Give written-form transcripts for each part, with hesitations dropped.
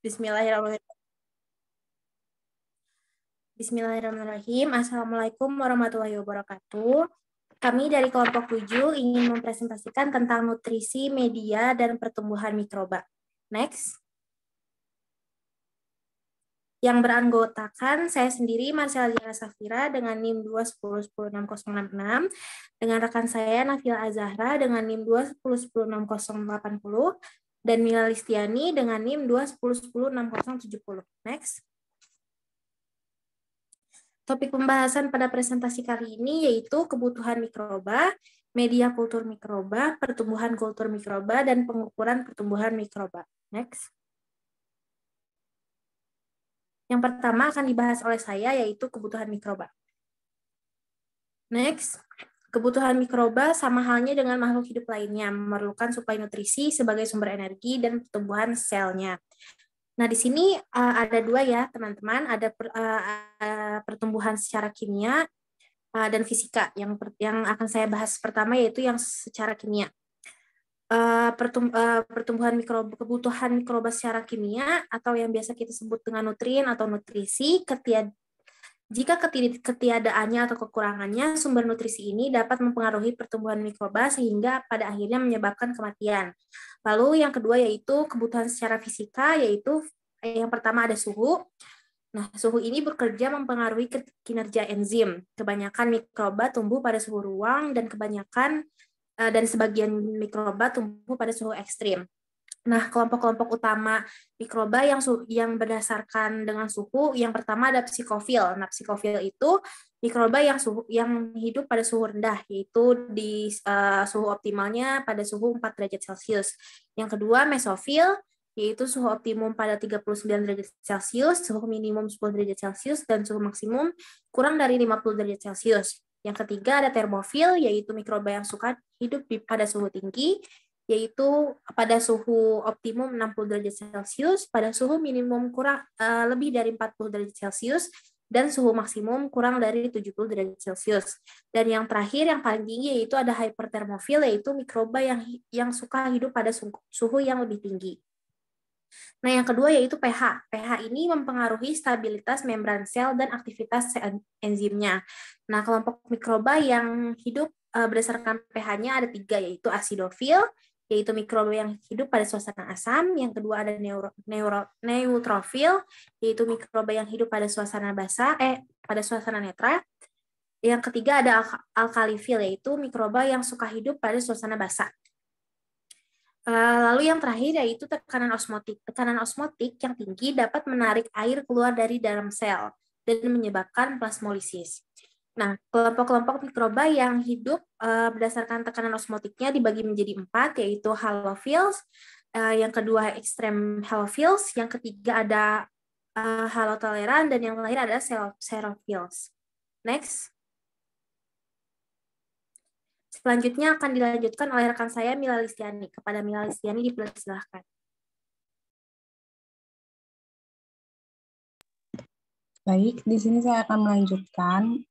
Bismillahirrahmanirrahim. Bismillahirrahmanirrahim. Assalamualaikum warahmatullahi wabarakatuh. Kami dari kelompok 7 ingin mempresentasikan tentang nutrisi, media, dan pertumbuhan mikroba. Next. Yang beranggotakan saya sendiri, Marcella Diana Safira, dengan NIM 210106066, dengan rekan saya, Nafila Azahra, dengan NIM 210106080, dan Mila Listiani dengan NIM 210106070. Next. Topik pembahasan pada presentasi kali ini yaitu kebutuhan mikroba, media kultur mikroba, pertumbuhan kultur mikroba, dan pengukuran pertumbuhan mikroba. Next. Yang pertama akan dibahas oleh saya yaitu kebutuhan mikroba. Next. Kebutuhan mikroba sama halnya dengan makhluk hidup lainnya, memerlukan suplai nutrisi sebagai sumber energi dan pertumbuhan selnya. Nah, di sini ada dua ya, teman-teman. Ada pertumbuhan secara kimia dan fisika. Yang akan saya bahas pertama yaitu yang secara kimia. Pertumbuhan mikroba, kebutuhan mikroba secara kimia atau yang biasa kita sebut dengan nutrien atau nutrisi, jika ketiadaannya atau kekurangannya, sumber nutrisi ini dapat mempengaruhi pertumbuhan mikroba sehingga pada akhirnya menyebabkan kematian. Lalu yang kedua yaitu kebutuhan secara fisika, yaitu yang pertama ada suhu. Nah, suhu ini bekerja mempengaruhi kinerja enzim. Kebanyakan mikroba tumbuh pada suhu ruang dan sebagian mikroba tumbuh pada suhu ekstrim. Nah, kelompok-kelompok utama mikroba yang berdasarkan dengan suhu, yang pertama ada psikofil. Nah, psikofil itu mikroba yang hidup pada suhu rendah, yaitu di suhu optimalnya pada suhu 4 derajat Celcius. Yang kedua, mesofil, yaitu suhu optimum pada 39 derajat Celcius, suhu minimum 10 derajat Celcius, dan suhu maksimum kurang dari 50 derajat Celcius. Yang ketiga ada termofil, yaitu mikroba yang suka hidup pada suhu tinggi, yaitu pada suhu optimum 60 derajat Celcius, pada suhu minimum lebih dari 40 derajat Celcius, dan suhu maksimum kurang dari 70 derajat Celcius. Dan yang terakhir, yang paling tinggi, yaitu ada hypertermofil, yaitu mikroba yang suka hidup pada suhu yang lebih tinggi. Nah, yang kedua yaitu pH. pH ini mempengaruhi stabilitas membran sel dan aktivitas enzimnya. Nah, kelompok mikroba yang hidup berdasarkan pH-nya ada 3, yaitu asidofil, yaitu mikroba yang hidup pada suasana asam. Yang kedua ada neutrofil, yaitu mikroba yang hidup pada suasana pada suasana netra. Yang ketiga ada alkalifil, yaitu mikroba yang suka hidup pada suasana basah. Lalu yang terakhir yaitu tekanan osmotik. Tekanan osmotik yang tinggi dapat menarik air keluar dari dalam sel dan menyebabkan plasmolisis. Nah, kelompok-kelompok mikroba yang hidup berdasarkan tekanan osmotiknya dibagi menjadi 4, yaitu halophils, yang kedua extreme halophils, yang ketiga ada halotoleran, dan yang terakhir ada xerophils. Next. Selanjutnya akan dilanjutkan oleh rekan saya, Mila Listiani. Kepada Mila Listiani dipersilahkan. Baik, di sini saya akan melanjutkan.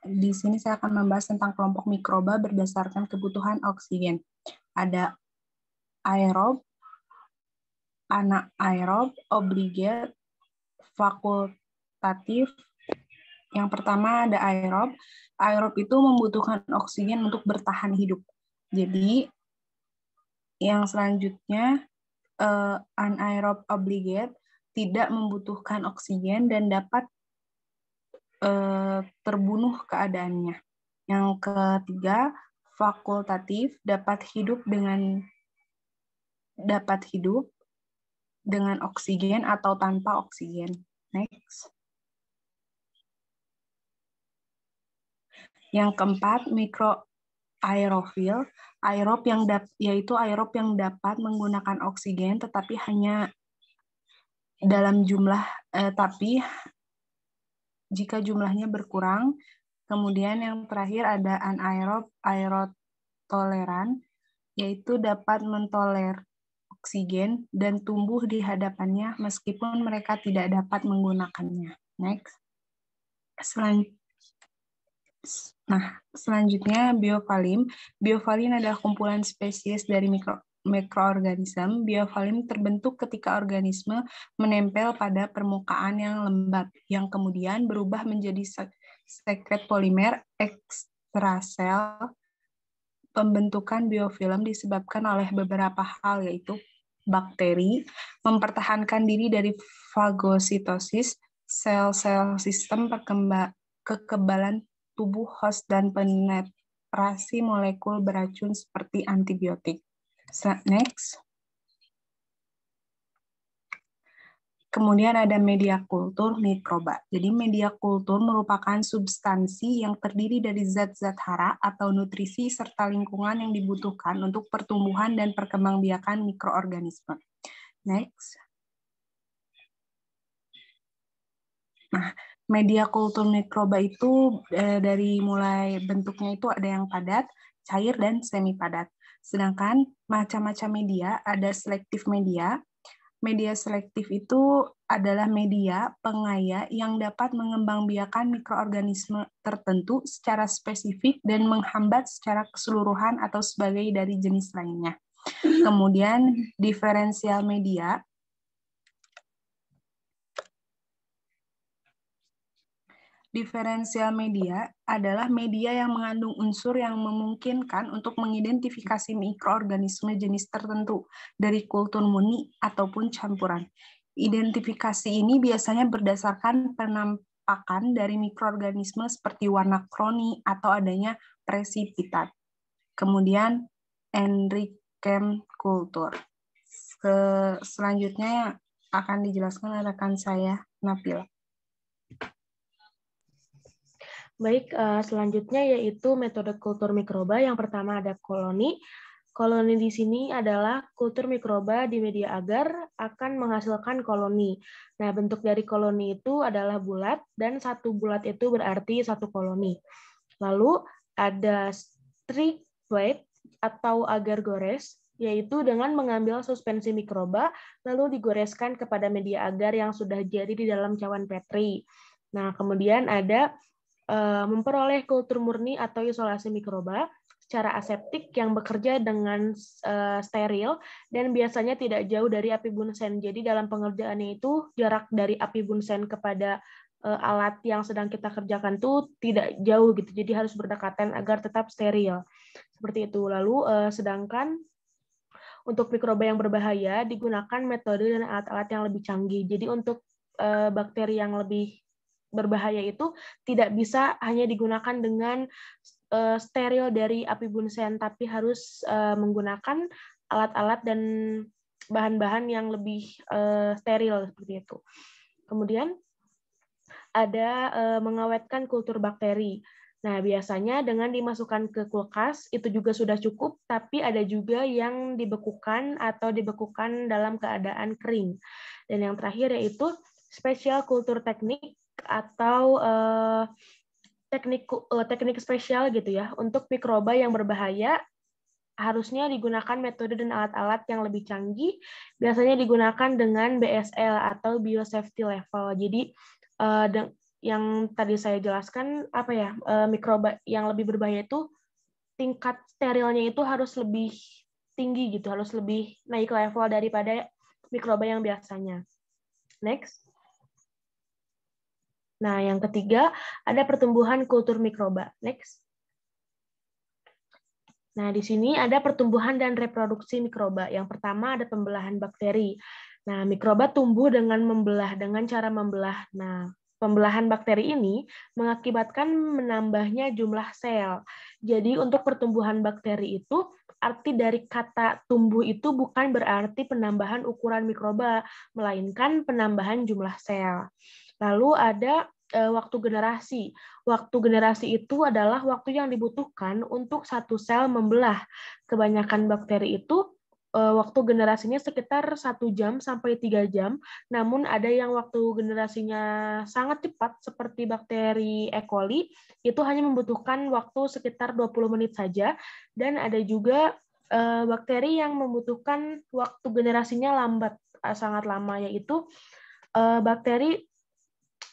Di sini saya akan membahas tentang kelompok mikroba berdasarkan kebutuhan oksigen. Ada aerob, anaerob, obligate, fakultatif. Yang pertama ada aerob. Aerob itu membutuhkan oksigen untuk bertahan hidup. Jadi yang selanjutnya anaerob obligate tidak membutuhkan oksigen dan dapat terbunuh keadaannya. Yang ketiga fakultatif dapat hidup dengan oksigen atau tanpa oksigen. Next. Yang keempat, mikroaerofil, yaitu aerob yang dapat menggunakan oksigen, tetapi hanya dalam jumlah, jika jumlahnya berkurang. Kemudian yang terakhir ada anaerob aerotoleran, yaitu dapat mentoler oksigen dan tumbuh di hadapannya meskipun mereka tidak dapat menggunakannya. Next. Selanjutnya biovalin. Biovalin adalah kumpulan spesies dari mikroorganisme, biofilm terbentuk ketika organisme menempel pada permukaan yang lembab, yang kemudian berubah menjadi sekret polimer ekstrasel. Pembentukan biofilm disebabkan oleh beberapa hal, yaitu bakteri mempertahankan diri dari fagositosis, sel-sel sistem kekebalan tubuh host, dan penetrasi molekul beracun seperti antibiotik. Next. Kemudian ada media kultur mikroba. Jadi media kultur merupakan substansi yang terdiri dari zat-zat hara atau nutrisi serta lingkungan yang dibutuhkan untuk pertumbuhan dan perkembangbiakan mikroorganisme. Next. Nah, media kultur mikroba itu dari mulai bentuknya itu ada yang padat, cair, dan semi padat. Sedangkan macam-macam media, ada selektif media. Media selektif itu adalah media pengaya yang dapat mengembangbiakan mikroorganisme tertentu secara spesifik dan menghambat secara keseluruhan atau sebagai dari jenis lainnya. Kemudian diferensial media. Diferensial media adalah media yang mengandung unsur yang memungkinkan untuk mengidentifikasi mikroorganisme jenis tertentu dari kultur murni ataupun campuran. Identifikasi ini biasanya berdasarkan penampakan dari mikroorganisme seperti warna kroni atau adanya presipitat. Kemudian Enrichem kultur. Selanjutnya akan dijelaskan oleh rekan saya, Nabila. Baik, selanjutnya yaitu metode kultur mikroba. Yang pertama ada koloni. Koloni di sini adalah kultur mikroba di media agar akan menghasilkan koloni. Nah, bentuk dari koloni itu adalah bulat, dan satu bulat itu berarti satu koloni. Lalu ada strict plate atau agar gores, yaitu dengan mengambil suspensi mikroba, lalu digoreskan kepada media agar yang sudah jadi di dalam cawan Petri. Nah, kemudian ada memperoleh kultur murni atau isolasi mikroba secara aseptik yang bekerja dengan steril dan biasanya tidak jauh dari api bunsen. Jadi dalam pengerjaannya itu jarak dari api bunsen kepada alat yang sedang kita kerjakan tuh tidak jauh gitu. Jadi harus berdekatan agar tetap steril. Seperti itu. Lalu sedangkan untuk mikroba yang berbahaya digunakan metode dan alat-alat yang lebih canggih. Jadi untuk bakteri yang lebih berbahaya itu tidak bisa hanya digunakan dengan steril dari api bunsen, tapi harus menggunakan alat-alat dan bahan-bahan yang lebih steril seperti itu. Kemudian ada mengawetkan kultur bakteri. Nah, biasanya dengan dimasukkan ke kulkas itu juga sudah cukup, tapi ada juga yang dibekukan atau dibekukan dalam keadaan kering. Dan yang terakhir yaitu special kultur teknik atau teknik spesial gitu ya. Untuk mikroba yang berbahaya harusnya digunakan metode dan alat-alat yang lebih canggih. Biasanya digunakan dengan BSL atau biosafety level. Jadi yang tadi saya jelaskan apa ya, mikroba yang lebih berbahaya itu tingkat sterilnya itu harus lebih tinggi gitu, harus lebih naik level daripada mikroba yang biasanya. Next. Nah, yang ketiga ada pertumbuhan kultur mikroba. Next. Nah, di sini ada pertumbuhan dan reproduksi mikroba. Yang pertama ada pembelahan bakteri. Nah, mikroba tumbuh dengan membelah, dengan cara membelah. Nah, pembelahan bakteri ini mengakibatkan menambahnya jumlah sel. Jadi, untuk pertumbuhan bakteri itu, arti dari kata tumbuh itu bukan berarti penambahan ukuran mikroba, melainkan penambahan jumlah sel. Lalu ada waktu generasi. Waktu generasi itu adalah waktu yang dibutuhkan untuk satu sel membelah. Kebanyakan bakteri itu waktu generasinya sekitar 1 jam sampai 3 jam, namun ada yang waktu generasinya sangat cepat seperti bakteri E. coli, itu hanya membutuhkan waktu sekitar 20 menit saja, dan ada juga bakteri yang membutuhkan waktu generasinya lambat, sangat lama, yaitu bakteri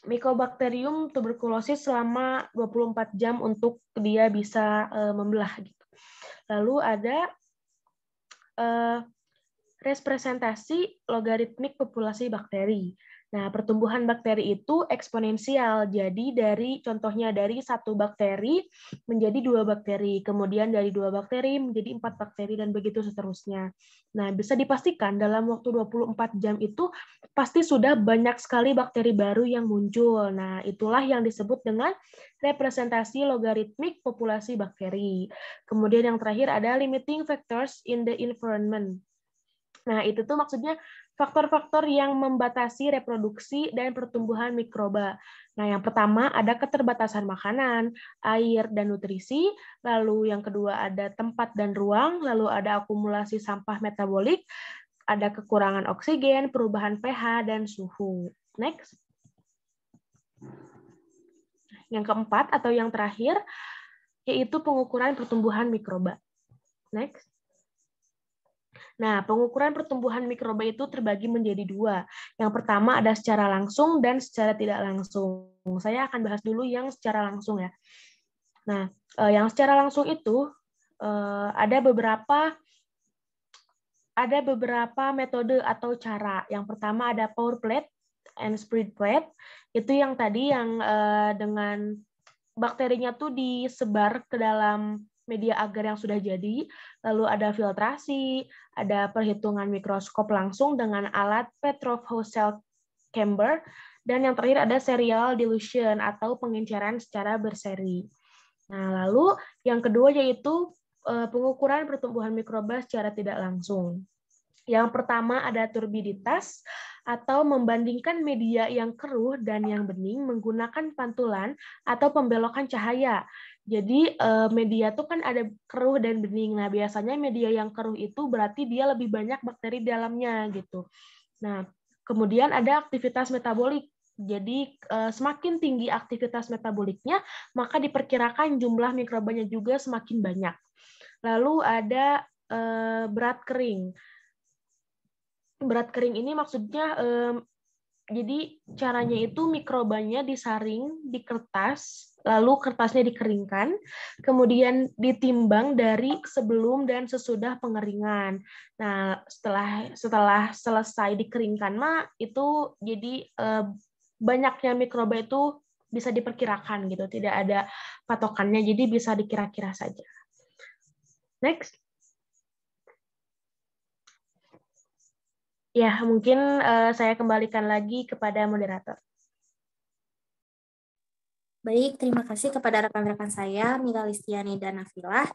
Mycobacterium tuberculosis selama 24 jam untuk dia bisa membelah gitu. Lalu ada representasi logaritmik populasi bakteri. Nah, pertumbuhan bakteri itu eksponensial. Jadi contohnya dari 1 bakteri menjadi 2 bakteri, kemudian dari 2 bakteri menjadi 4 bakteri, dan begitu seterusnya. Nah, bisa dipastikan dalam waktu 24 jam itu pasti sudah banyak sekali bakteri baru yang muncul. Nah, itulah yang disebut dengan representasi logaritmik populasi bakteri. Kemudian yang terakhir ada limiting factors in the environment. Nah, itu tuh maksudnya faktor-faktor yang membatasi reproduksi dan pertumbuhan mikroba. Nah, yang pertama ada keterbatasan makanan, air, dan nutrisi. Lalu yang kedua ada tempat dan ruang. Lalu ada akumulasi sampah metabolik, ada kekurangan oksigen, perubahan pH, dan suhu. Next. Yang keempat atau yang terakhir, yaitu pengukuran pertumbuhan mikroba. Next. Nah, pengukuran pertumbuhan mikroba itu terbagi menjadi 2. Yang pertama ada secara langsung dan secara tidak langsung. Saya akan bahas dulu yang secara langsung ya. Nah, yang secara langsung itu ada beberapa metode atau cara. Yang pertama ada pour plate and spread plate. Itu yang tadi yang dengan bakterinya tuh disebar ke dalam media agar yang sudah jadi, lalu ada filtrasi, ada perhitungan mikroskop langsung dengan alat Petrov cell chamber, dan yang terakhir ada serial dilution atau pengenceran secara berseri. Nah, lalu yang kedua yaitu pengukuran pertumbuhan mikroba secara tidak langsung. Yang pertama ada turbiditas atau membandingkan media yang keruh dan yang bening menggunakan pantulan atau pembelokan cahaya. Jadi media itu kan ada keruh dan bening. Nah, biasanya media yang keruh itu berarti dia lebih banyak bakteri di dalamnya gitu. Nah, kemudian ada aktivitas metabolik. Jadi semakin tinggi aktivitas metaboliknya, maka diperkirakan jumlah mikrobanya juga semakin banyak. Lalu ada berat kering. Berat kering ini maksudnya jadi caranya itu mikrobanya disaring di kertas, lalu kertasnya dikeringkan, kemudian ditimbang dari sebelum dan sesudah pengeringan. Nah, setelah selesai dikeringkan itu jadi banyaknya mikroba itu bisa diperkirakan gitu, tidak ada patokannya, jadi bisa dikira-kira saja. Next. Ya, mungkin saya kembalikan lagi kepada moderator. Baik, terima kasih kepada rekan-rekan saya, Mila Listiani dan Nafilah.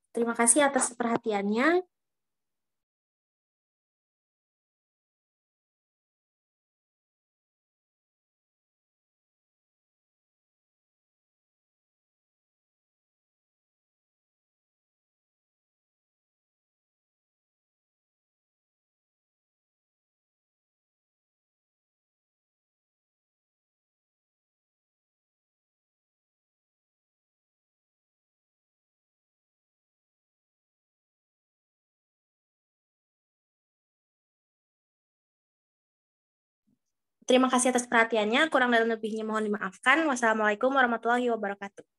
Terima kasih atas perhatiannya. Terima kasih atas perhatiannya. Kurang dan lebihnya mohon dimaafkan. Wassalamualaikum warahmatullahi wabarakatuh.